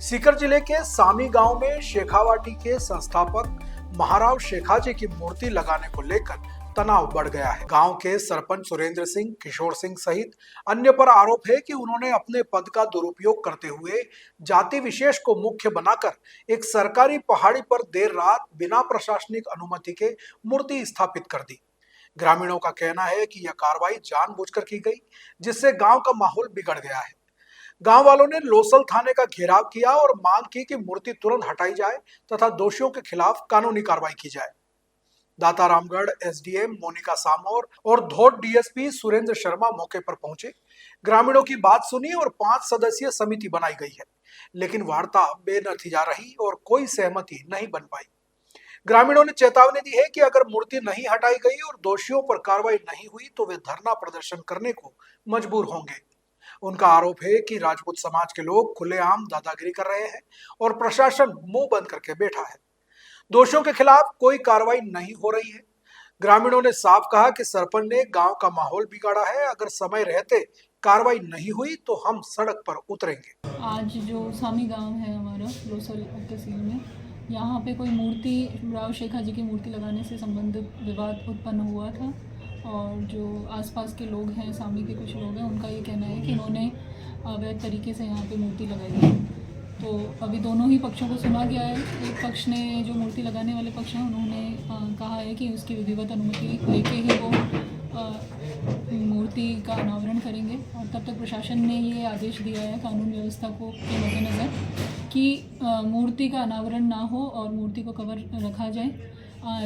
सीकर जिले के सामी गांव में शेखावाटी के संस्थापक महाराव शेखाजी की मूर्ति लगाने को लेकर तनाव बढ़ गया है। गांव के सरपंच सुरेंद्र सिंह, किशोर सिंह सहित अन्य पर आरोप है कि उन्होंने अपने पद का दुरुपयोग करते हुए जाति विशेष को मुख्य बनाकर एक सरकारी पहाड़ी पर देर रात बिना प्रशासनिक अनुमति के मूर्ति स्थापित कर दी। ग्रामीणों का कहना है कि यह कार्रवाई जानबूझकर की गई, जिससे गांव का माहौल बिगड़ गया है। गांव वालों ने लोसल थाने का घेराव किया और मांग की कि मूर्ति तुरंत हटाई जाए तथा दोषियों के खिलाफ कानूनी कार्रवाई की जाए। दातारामगढ़ एसडीएम मोनिका सामोर और धोट डीएसपी सुरेंद्र शर्मा मौके पर पहुंचे, ग्रामीणों की बात सुनी और 5 सदस्यीय समिति बनाई गई है, लेकिन वार्ता बेनतीजा रही और कोई सहमति नहीं बन पाई। ग्रामीणों ने चेतावनी दी है कि अगर मूर्ति नहीं हटाई गई और दोषियों पर कार्रवाई नहीं हुई तो वे धरना प्रदर्शन करने को मजबूर होंगे। उनका आरोप है कि राजपूत समाज के लोग खुलेआम दादागिरी कर रहे हैं और प्रशासन मुंह बंद करके बैठा है। दोषियों के खिलाफ कोई कार्रवाई नहीं हो रही है। ग्रामीणों ने साफ कहा कि सरपंच ने गांव का माहौल बिगाड़ा है, अगर समय रहते कार्रवाई नहीं हुई तो हम सड़क पर उतरेंगे। आज जो सामी गांव है हमारा लोसल तहसील में, यहाँ पे कोई मूर्ति राव शेखाजी की मूर्ति लगाने से संबंधित विवाद उत्पन्न हुआ था और जो आसपास के लोग हैं, सामी के कुछ लोग हैं, उनका ये कहना है कि इन्होंने अवैध तरीके से यहाँ पे मूर्ति लगाई है। तो अभी दोनों ही पक्षों को सुना गया है। एक पक्ष ने, जो मूर्ति लगाने वाले पक्ष हैं, उन्होंने कहा है कि उसकी विधिवत अनुमति लेके ही वो मूर्ति का अनावरण करेंगे और तब तक प्रशासन ने ये आदेश दिया है कानून व्यवस्था को के मद्देनज़र कि मूर्ति का अनावरण ना हो और मूर्ति को कवर रखा जाए।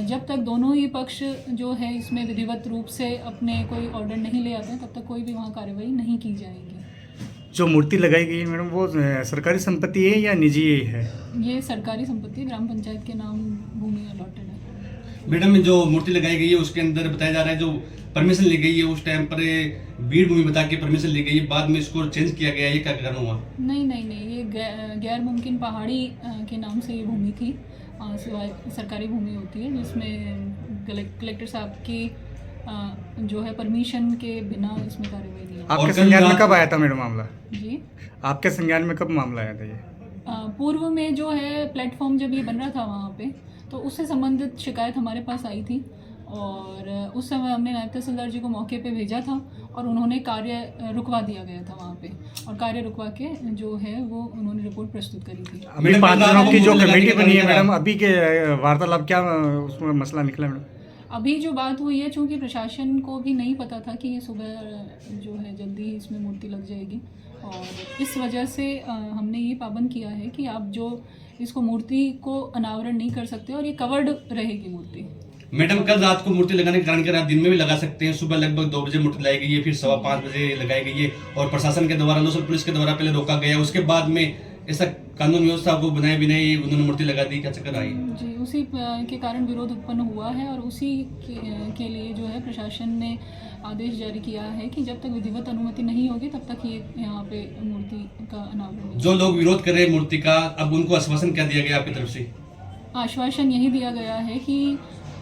जब तक दोनों ही पक्ष जो है इसमें विधिवत रूप से अपने कोई ऑर्डर नहीं ले आते हैं, तब तक कोई भी वहाँ कार्रवाई नहीं की जाएगी। जो मूर्ति लगाई गई है मैडम, वो सरकारी संपत्ति है या निजी है? ये सरकारी संपत्ति है, ग्राम पंचायत के नाम भूमि अलॉटेड है। मैडम, जो मूर्ति लगाई गई है उसके अंदर बताया जा रहा है जो परमिशन ली गई है उस टाइम पर बीड़ भूमि बता के परमिशन ली गई है, बाद में इसको चेंज किया गया है, ये क्या कारण हुआ? नहीं, ये गैर मुमकिन पहाड़ी के नाम से ये भूमि थी। सिवाय सरकारी भूमि होती है जिसमें कलेक्टर साहब की जो है परमिशन के बिना इसमें कार्रवाई नहीं। आपके संज्ञान में कब आया था मैडम मामला? जी, आपके संज्ञान में कब मामला आया था ये? पूर्व में जो है प्लेटफॉर्म जब ये बन रहा था वहाँ पे, तो उससे संबंधित शिकायत हमारे पास आई थी और उस समय हमने नायब तहसीलदार जी को मौके पे भेजा था और उन्होंने कार्य रुकवा दिया गया था वहाँ पे, और कार्य रुकवा के जो है वो उन्होंने रिपोर्ट प्रस्तुत करी थी। अभी 5 जनों की जो कमेटी बनी है मैडम, अभी के वार्तालाप क्या उसमें मसला निकला मैडम? अभी जो बात हुई है, चूँकि प्रशासन को भी नहीं पता था कि ये सुबह जो है जल्दी ही इसमें मूर्ति लग जाएगी, और इस वजह से हमने ये पाबंद किया है कि आप जो इसको मूर्ति को अनावरण नहीं कर सकते और ये कवर्ड रहेगी मूर्ति। मैडम, कल रात को मूर्ति लगाने के कारण क्या आप दिन में भी लगा सकते हैं? सुबह लगभग 2 बजे मूर्ति लगाई गई है, फिर 5:15 बजे लगाई गई है और प्रशासन के द्वारा, लोकल पुलिस के द्वारा पहले रोका गया, उसके बाद में ऐसा कानून व्यवस्था को बनाए बिना ही उन्होंने मूर्ति लगा दी, क्या चक्कर आई? जी, उसी के कारण विरोध उत्पन्न हुआ है और उसी के लिए जो है प्रशासन ने आदेश जारी किया है कि जब तक विधिवत अनुमति नहीं होगी तब तक ये यहाँ पे मूर्ति का अनावरण। जो लोग विरोध कर रहे हैं मूर्ति का, अब उनको आश्वासन क्या दिया गया आपकी तरफ से? आश्वासन यही दिया गया है कि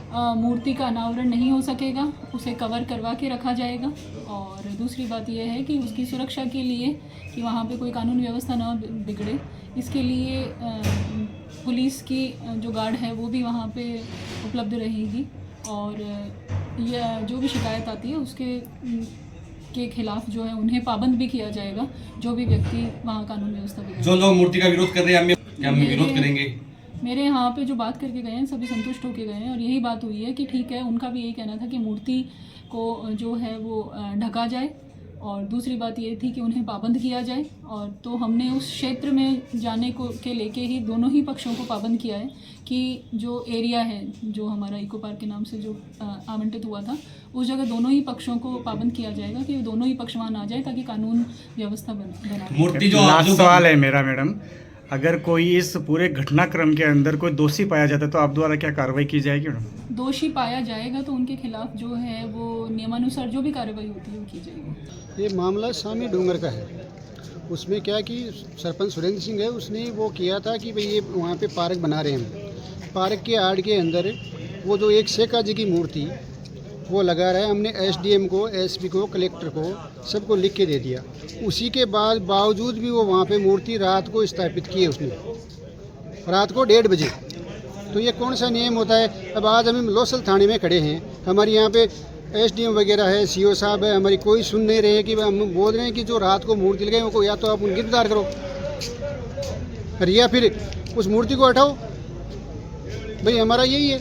मूर्ति का अनावरण नहीं हो सकेगा, उसे कवर करवा के रखा जाएगा, और दूसरी बात यह है कि उसकी सुरक्षा के लिए कि वहाँ पे कोई कानून व्यवस्था ना बिगड़े, इसके लिए पुलिस की जो गार्ड है वो भी वहाँ पे उपलब्ध रहेगी, और यह जो भी शिकायत आती है उसके के खिलाफ जो है उन्हें पाबंद भी किया जाएगा, जो भी व्यक्ति वहाँ कानून व्यवस्था बिगड़े। जो लोग मूर्ति का विरोध कर रहे हैं, हम विरोध करेंगे। मेरे यहाँ पे जो बात करके गए हैं सभी संतुष्ट होके गए हैं और यही बात हुई है कि ठीक है, उनका भी यही कहना था कि मूर्ति को जो है वो ढका जाए, और दूसरी बात ये थी कि उन्हें पाबंद किया जाए, और तो हमने उस क्षेत्र में जाने को के लेके ही दोनों ही पक्षों को पाबंद किया है कि जो एरिया है जो हमारा इको पार्क के नाम से जो आवंटित हुआ था, उस जगह दोनों ही पक्षों को पाबंद किया जाएगा कि दोनों ही पक्ष वहाँ ना जाए ताकि कानून व्यवस्था बना। मूर्ति जो लास्ट सवाल है मेरा मैडम, अगर कोई इस पूरे घटनाक्रम के अंदर कोई दोषी पाया जाता है तो आप द्वारा क्या कार्रवाई की जाएगी मैडम? दोषी पाया जाएगा तो उनके खिलाफ जो है वो नियमानुसार जो भी कार्रवाई होती है वो की जाएगी। ये मामला सामी डूंगर का है। उसमें क्या कि सरपंच सुरेंद्र सिंह है, उसने वो किया था कि भाई ये वहाँ पे पार्क बना रहे हैं, पार्क के आड़ के अंदर वो जो एक शेखा जी की मूर्ति वो लगा रहा है। हमने एसडीएम को, एसपी को, कलेक्टर को सबको लिख के दे दिया। उसी के बावजूद भी वो वहाँ पे मूर्ति रात को स्थापित की है उसने, रात को 1:30 बजे। तो ये कौन सा नियम होता है? अब आज हम लोसल थाने में खड़े हैं, हमारे यहाँ पे एसडीएम वगैरह है, सीओ साहब है, हमारी कोई सुन नहीं रहे कि हम बोल रहे हैं कि जो रात को मूर्ति लगाए उनको या तो आप उनको गिरफ्तार करो या फिर उस मूर्ति को हटाओ। भाई हमारा यही है।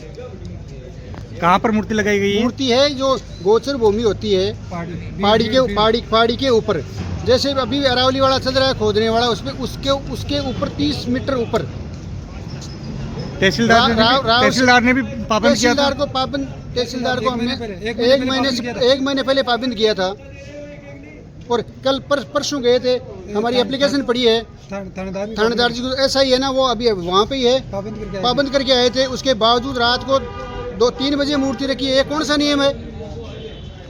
कहाँ पर मूर्ति लगाई गई है? मूर्ति है जो गोचर भूमि होती है पहाड़ी के ऊपर, जैसे अभी अरावली वाला चल रहा है खोदने वाला, उसमें उसके ऊपर 30 मीटर ऊपर। तहसीलदार ने भी पाबंद किया था। तहसीलदार को हमने एक महीने पहले पाबंद किया था, और कल परसों गए थे, हमारी एप्लीकेशन पड़ी है थानेदार जी को। ऐसा ही है ना, वो अभी वहाँ पे ही है, पाबंद करके आए थे। उसके बावजूद रात को 2-3 बजे मूर्ति रखी है। ये कौन सा नियम है?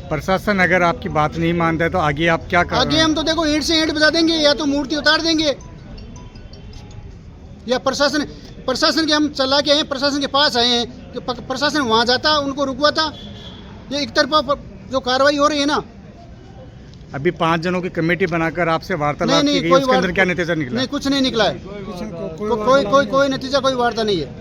प्रशासन अगर आपकी बात नहीं मानता है तो आगे आप क्या करेंगे? आगे हम तो देखो ईंट से ईंट बजा देंगे, या तो मूर्ति उतार देंगे, या प्रशासन के हम चला के आए, प्रशासन के पास आए हैं कि प्रशासन वहाँ जाता, उनको रुकवाता। ये एक तरफा जो कार्रवाई हो रही है ना। अभी 5 जनों की कमेटी बनाकर आपसे वार्तालाप की गई, उसके अंदर क्या नतीजा निकला? नहीं, कुछ नहीं निकला है। कोई नतीजा, कोई वार्ता नहीं है।